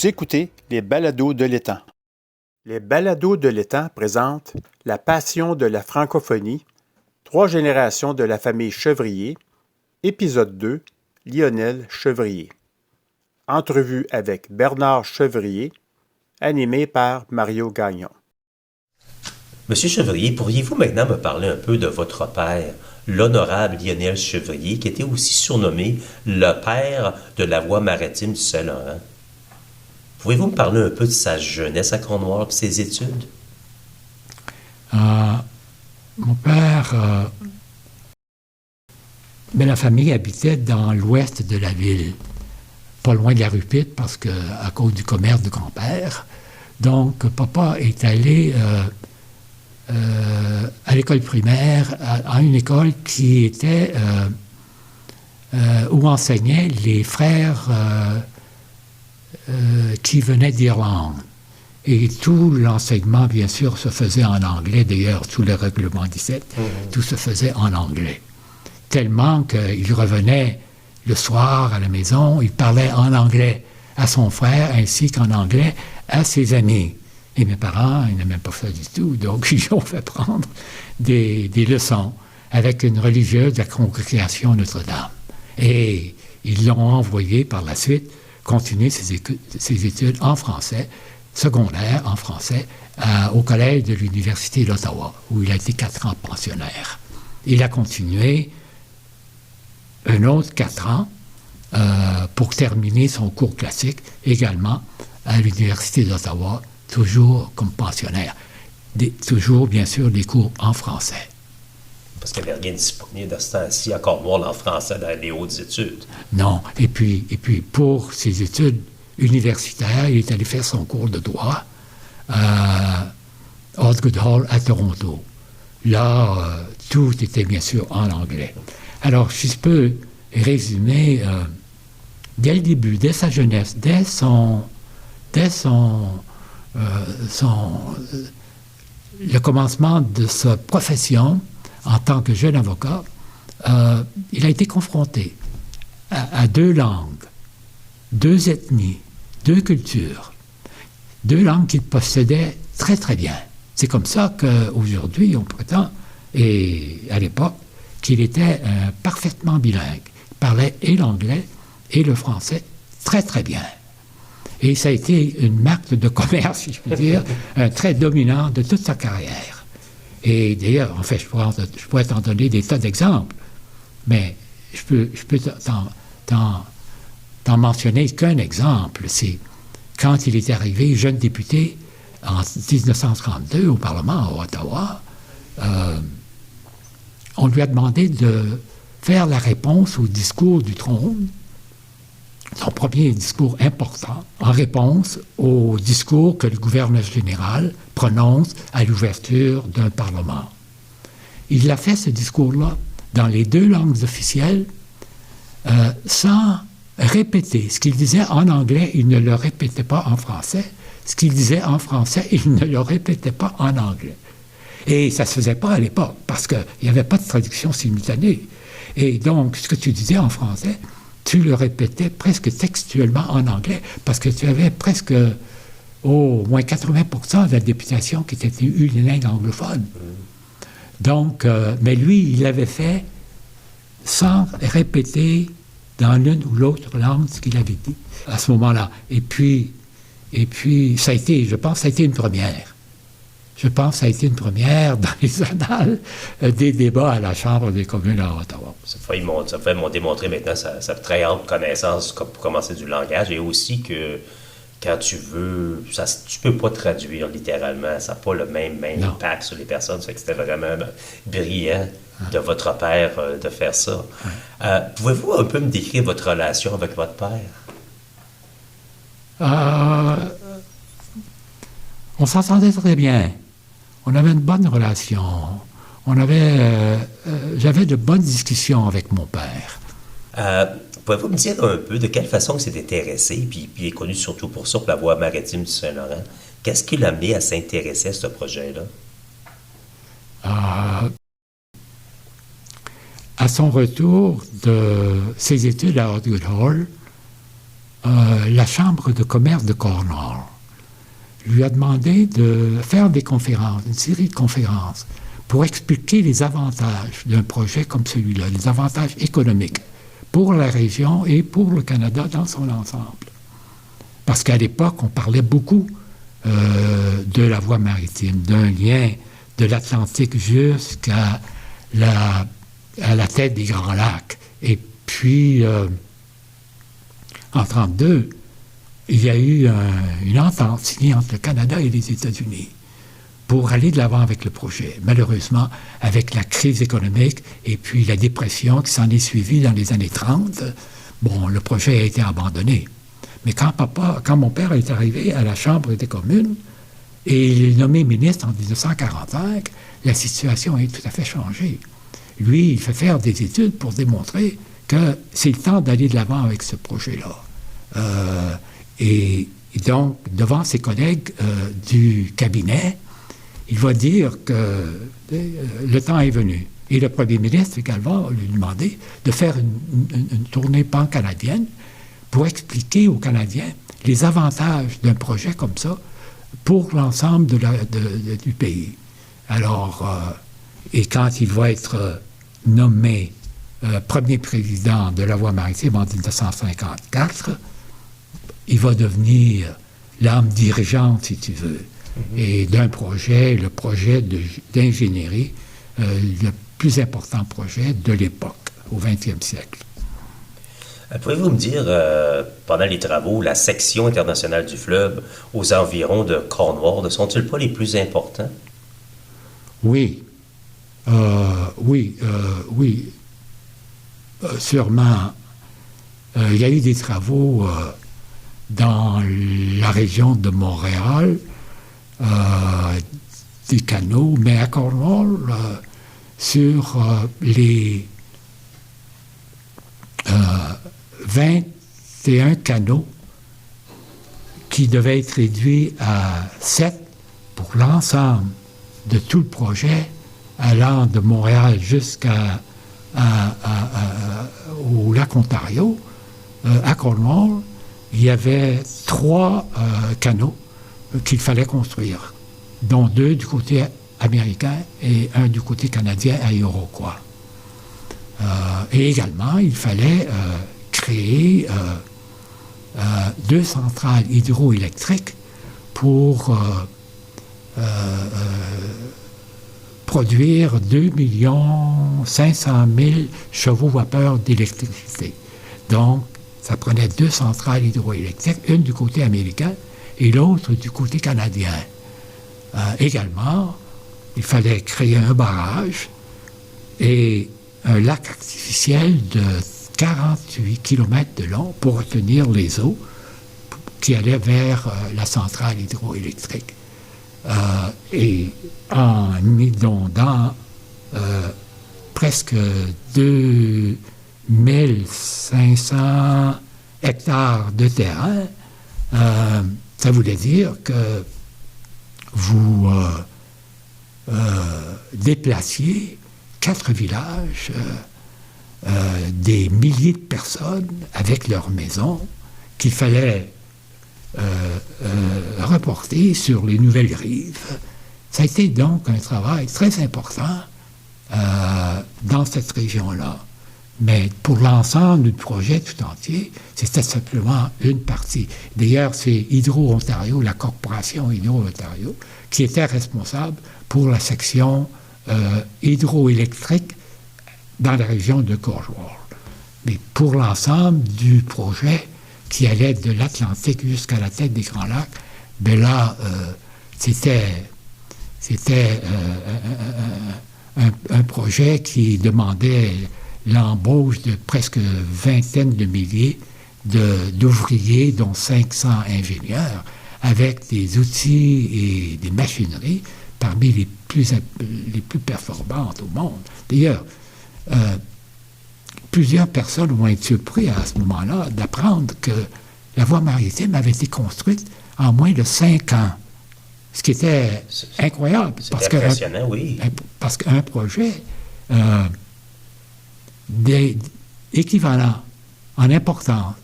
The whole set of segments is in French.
Vous écoutez les balados de l'étang. Les balados de l'étang présentent La passion de la francophonie, 3 générations de la famille Chevrier, épisode 2, Lionel Chevrier. Entrevue avec Bernard Chevrier, animé par Mario Gagnon. Monsieur Chevrier, pourriez-vous maintenant me parler un peu de votre père, l'honorable Lionel Chevrier, qui était aussi surnommé le père de la voie maritime du Saint-Laurent? Pouvez-vous me parler un peu de sa jeunesse à Cornwall et ses études? Mon père... la famille habitait dans l'ouest de la ville, pas loin de la rue Pitt, parce que à cause du commerce de grand-père. Donc, papa est allé à l'école primaire, à une école qui était... où enseignaient les frères qui venaient d'Irlande. Et tout l'enseignement, bien sûr, se faisait en anglais. D'ailleurs, tout le règlement 17, tout se faisait en anglais. Tellement qu'il revenait le soir à la maison, il parlait en anglais à son frère, ainsi qu'en anglais à ses amis. Et mes parents, ils n'aimaient pas ça du tout, donc ils lui ont fait prendre des leçons avec une religieuse de la congrégation Notre-Dame. Et ils l'ont envoyé par la suite continuer ses études en français, secondaire en français, au collège de l'Université d'Ottawa, où il a été 4 ans pensionnaire. Il a continué un autre 4 ans pour terminer son cours classique, également à l'Université d'Ottawa, toujours comme pensionnaire. Toujours, bien sûr, des cours en français. Parce qu'il n'y avait rien disponible de ce temps-ci à Cornwall en français dans les hautes études. Non. Et puis pour ses études universitaires, il est allé faire son cours de droit à Osgoode Hall à Toronto. Là, tout était bien sûr en anglais. Alors, si je peux résumer, dès le début, dès sa jeunesse, dès le commencement de sa profession en tant que jeune avocat, il a été confronté à 2 langues, 2 ethnies, 2 cultures, 2 langues qu'il possédait très très bien. C'est comme ça qu'aujourd'hui on prétend, et à l'époque, qu'il était parfaitement bilingue. Il parlait et l'anglais et le français très très bien. Et ça a été une marque de commerce, si je puis dire, très dominant de toute sa carrière. Et d'ailleurs, en fait, je pourrais t'en donner des tas d'exemples, mais je peux t'en mentionner qu'un exemple. C'est quand il est arrivé jeune député en 1932 au Parlement à Ottawa, on lui a demandé de faire la réponse au discours du trône, son premier discours important, en réponse au discours que le gouverneur général prononce à l'ouverture d'un Parlement. Il a fait ce discours-là dans les 2 langues officielles, sans répéter. Ce qu'il disait en anglais, il ne le répétait pas en français. Ce qu'il disait en français, il ne le répétait pas en anglais. Et ça ne se faisait pas à l'époque, parce qu'il n'y avait pas de traduction simultanée. Et donc, ce que tu disais en français, tu le répétais presque textuellement en anglais, parce que tu avais presque au moins 80% de la députation qui était unilingue anglophone. Donc, mais lui, il l'avait fait sans répéter dans l'une ou l'autre langue ce qu'il avait dit à ce moment-là. Et puis ça a été, je pense, ça a été une première. Je pense que ça a été une première dans les annales des débats à la Chambre des communes à Ottawa. Ça fait démontrer maintenant sa très ample connaissance pour commencer du langage, et aussi que quand tu veux, tu peux pas traduire littéralement, ça n'a pas le même impact sur les personnes. Ça, c'était vraiment brillant de votre père de faire ça. Pouvez-vous un peu me décrire votre relation avec votre père? On s'entendait très bien. On avait une bonne relation. J'avais de bonnes discussions avec mon père. Pouvez-vous me dire un peu de quelle façon il s'est intéressé, puis il est connu surtout pour ça, pour la voie maritime du Saint-Laurent? Qu'est-ce qui l'a amené à s'intéresser à ce projet-là? À son retour de ses études à Osgoode Hall, la Chambre de commerce de Cornwall lui a demandé de faire des conférences, une série de conférences, pour expliquer les avantages d'un projet comme celui-là, les avantages économiques pour la région et pour le Canada dans son ensemble. Parce qu'à l'époque, on parlait beaucoup de la voie maritime, d'un lien de l'Atlantique jusqu'à à la tête des Grands Lacs. Et puis, en 1932, il y a eu une entente signée entre le Canada et les États-Unis pour aller de l'avant avec le projet. Malheureusement, avec la crise économique et puis la dépression qui s'en est suivie dans les années 30, bon, le projet a été abandonné. Mais quand mon père est arrivé à la Chambre des communes et il est nommé ministre en 1945, la situation a tout à fait changé. Lui, il fait faire des études pour démontrer que c'est le temps d'aller de l'avant avec ce projet-là. Et donc, devant ses collègues du cabinet, il va dire que le temps est venu. Et le premier ministre également lui demandé de faire une tournée pan-canadienne pour expliquer aux Canadiens les avantages d'un projet comme ça pour l'ensemble du pays. Alors, et quand il va être nommé premier président de la voie maritime en 1954, il va devenir l'âme dirigeante, si tu veux, et d'un projet, le projet d'ingénierie, le plus important projet de l'époque, au 20e siècle. Pouvez-vous me dire, pendant les travaux, la section internationale du fleuve aux environs de Cornwall, ne sont-ils pas les plus importants? Oui. Sûrement. Il y a eu des travaux dans la région de Montréal, des canaux, mais à Cornwall, sur les 21 canaux qui devaient être réduits à 7 pour l'ensemble de tout le projet, allant de Montréal jusqu'au lac Ontario. À Cornwall, il y avait 3 canaux qu'il fallait construire, dont 2 du côté américain et 1 du côté canadien à Iroquois. Et également, il fallait créer 2 centrales hydroélectriques pour produire 2 500 000 chevaux-vapeur d'électricité. Donc, ça prenait 2 centrales hydroélectriques, une du côté américain et l'autre du côté canadien. Également, il fallait créer un barrage et un lac artificiel de 48 km de long pour retenir les eaux qui allaient vers la centrale hydroélectrique. Et en inondant presque 2500 hectares de terrain, ça voulait dire que vous déplaciez 4 villages, des milliers de personnes avec leurs maisons qu'il fallait reporter sur les nouvelles rives. Ça a été donc un travail très important dans cette région-là. Mais pour l'ensemble du projet tout entier, c'était simplement une partie. D'ailleurs, c'est Hydro-Ontario, la corporation Hydro-Ontario, qui était responsable pour la section hydroélectrique dans la région de Cornwall. Mais pour l'ensemble du projet qui allait de l'Atlantique jusqu'à la tête des Grands Lacs, ben là, c'était un projet qui demandait l'embauche de presque vingtaine de milliers d'ouvriers, dont 500 ingénieurs, avec des outils et des machineries parmi les plus performantes au monde. D'ailleurs, plusieurs personnes vont être surpris à ce moment-là d'apprendre que la voie maritime avait été construite en moins de 5 ans. Ce qui était incroyable. C'est impressionnant, oui. Parce qu'un projet équivalent en importance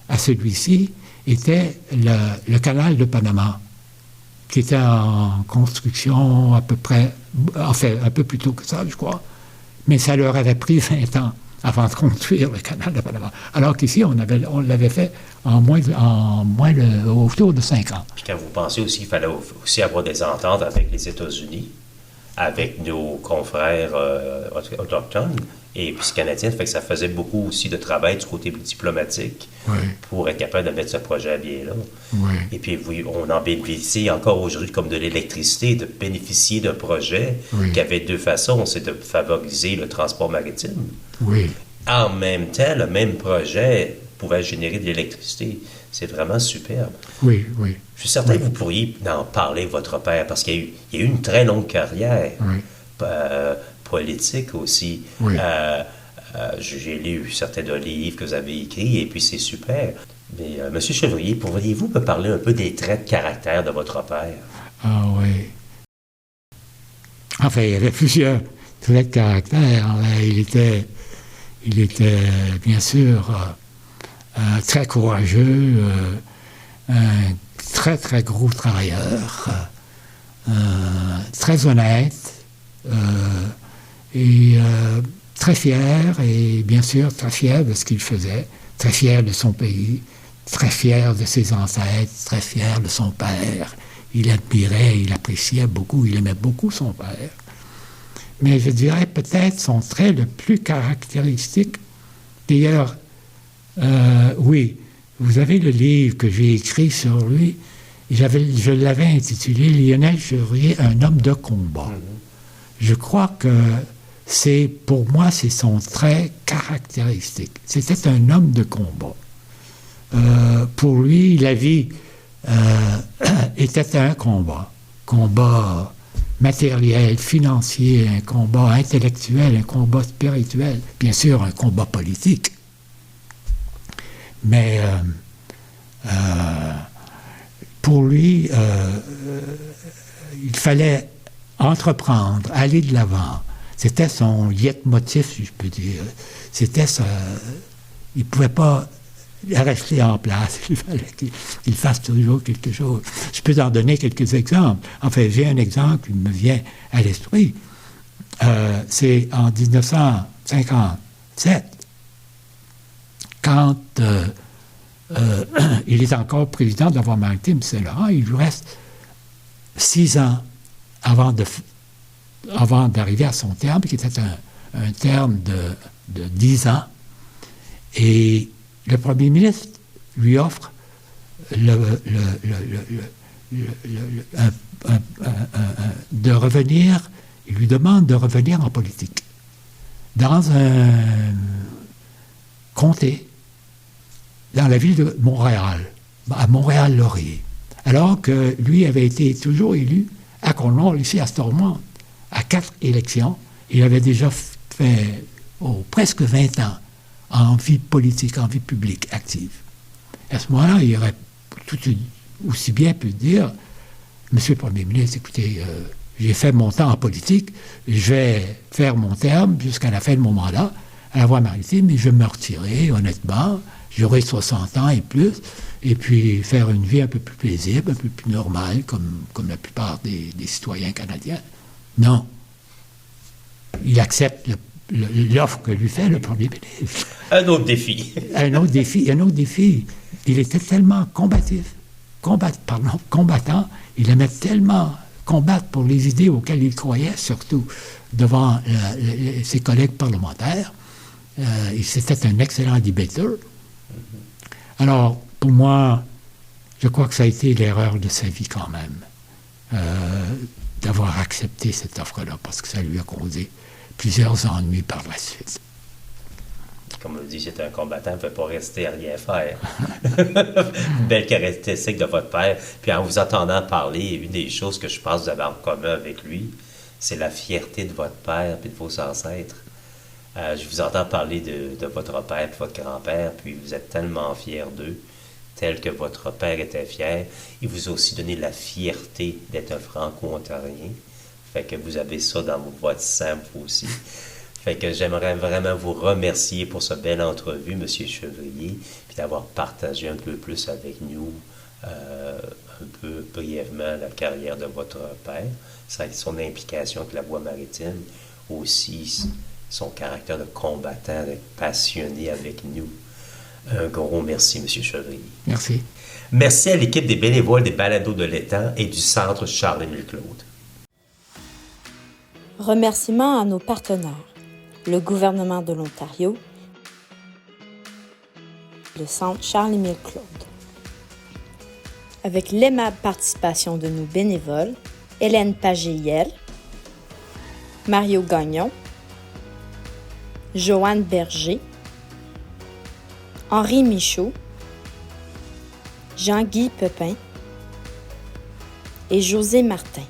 à celui-ci était le canal de Panama, qui était en construction à peu près, enfin un peu plus tôt que ça, je crois, mais ça leur avait pris 20 ans avant de construire le canal de Panama. Alors qu'ici, on l'avait fait autour de 5 ans. Puis quand vous pensez aussi qu'il fallait aussi avoir des ententes avec les États-Unis, avec nos confrères autochtones et puis canadiens, fait que ça faisait beaucoup aussi de travail du côté diplomatique pour être capable de mettre ce projet à bien là. Et puis on en bénéficie encore aujourd'hui comme de l'électricité, de bénéficier d'un projet qui avait deux façons, c'est de favoriser le transport maritime. En même temps, le même projet pouvait générer de l'électricité. C'est vraiment superbe. Oui. Je suis certain que vous pourriez en parler, votre père, parce qu'il y a eu une très longue carrière politique aussi. J'ai lu certains de livres que vous avez écrits, et puis c'est super. Mais, M. Chevrier, pourriez-vous me parler un peu des traits de caractère de votre père? Ah oui. Enfin, il y avait plusieurs traits de caractère. Il était bien sûr très courageux, un très, très gros travailleur, très honnête et très fier, et bien sûr très fier de ce qu'il faisait, très fier de son pays, très fier de ses ancêtres, très fier de son père. Il admirait, il appréciait beaucoup, il aimait beaucoup son père. Mais je dirais peut-être son trait le plus caractéristique. D'ailleurs, oui, vous avez le livre que j'ai écrit sur lui. Je l'avais intitulé « Lionel Chevrier, un homme de combat ». Je crois que pour moi, c'est son trait caractéristique. C'était un homme de combat. Pour lui, la vie était un combat. Combat matériel, financier, un combat intellectuel, un combat spirituel, bien sûr un combat politique. Mais pour lui, il fallait entreprendre, aller de l'avant. C'était son leitmotiv, si je peux dire. C'était ça. Il ne pouvait pas rester en place. Il fallait qu'il fasse toujours quelque chose. Je peux en donner quelques exemples. Enfin, j'ai un exemple qui me vient à l'esprit. C'est en 1957, quand il est encore président de la Voie maritime Saint-Laurent, il lui reste 6 ans avant d'arriver à son terme, qui était un terme de 10 ans. Et le premier ministre lui offre de revenir, il lui demande de revenir en politique dans un comté dans la ville de Montréal, à Montréal-Laurier, alors que lui avait été toujours élu à Cornwall, ici à Stormont, à 4 élections. Il avait déjà fait presque 20 ans en vie politique, en vie publique active. À ce moment-là, il aurait aussi bien pu dire, Monsieur le Premier ministre, écoutez, j'ai fait mon temps en politique, je vais faire mon terme jusqu'à la fin de mon mandat à la Voie maritime, et je vais me retirer, honnêtement, j'aurai 60 ans et plus, et puis faire une vie un peu plus paisible, un peu plus normale, comme la plupart des citoyens canadiens. Non. Il accepte l'offre que lui fait le Premier ministre. Un autre défi. Un autre défi. Il était tellement combattant, il aimait tellement combattre pour les idées auxquelles il croyait, surtout devant ses collègues parlementaires. C'était un excellent debateur. Alors, pour moi, je crois que ça a été l'erreur de sa vie quand même, d'avoir accepté cette offre-là, parce que ça lui a causé plusieurs ennuis par la suite. Comme on dit, c'est un combattant, il ne peut pas rester à rien faire. Belle caractéristique de votre père. Puis en vous entendant parler, une des choses que je pense que vous avez en commun avec lui, c'est la fierté de votre père et de vos ancêtres. Je vous entends parler de votre père et de votre grand-père, puis vous êtes tellement fiers d'eux, tel que votre père était fier. Il vous a aussi donné la fierté d'être un franco-ontarien. Fait que vous avez ça dans votre sang, vous aussi. Fait que j'aimerais vraiment vous remercier pour cette belle entrevue, M. Chevrier, puis d'avoir partagé un peu plus avec nous, un peu brièvement, la carrière de votre père, son implication avec la voie maritime, aussi son caractère de combattant, de passionné avec nous. Un gros merci, M. Chevrier. Merci. Merci à l'équipe des bénévoles des Balados de l'Étang et du Centre Charles-Émile Claude. Remerciements à nos partenaires, le gouvernement de l'Ontario, le Centre Charles-Émile Claude. Avec l'aimable participation de nos bénévoles, Hélène Pagéiel, Mario Gagnon, Joanne Berger, Henri Michaud, Jean-Guy Pepin et José Martin.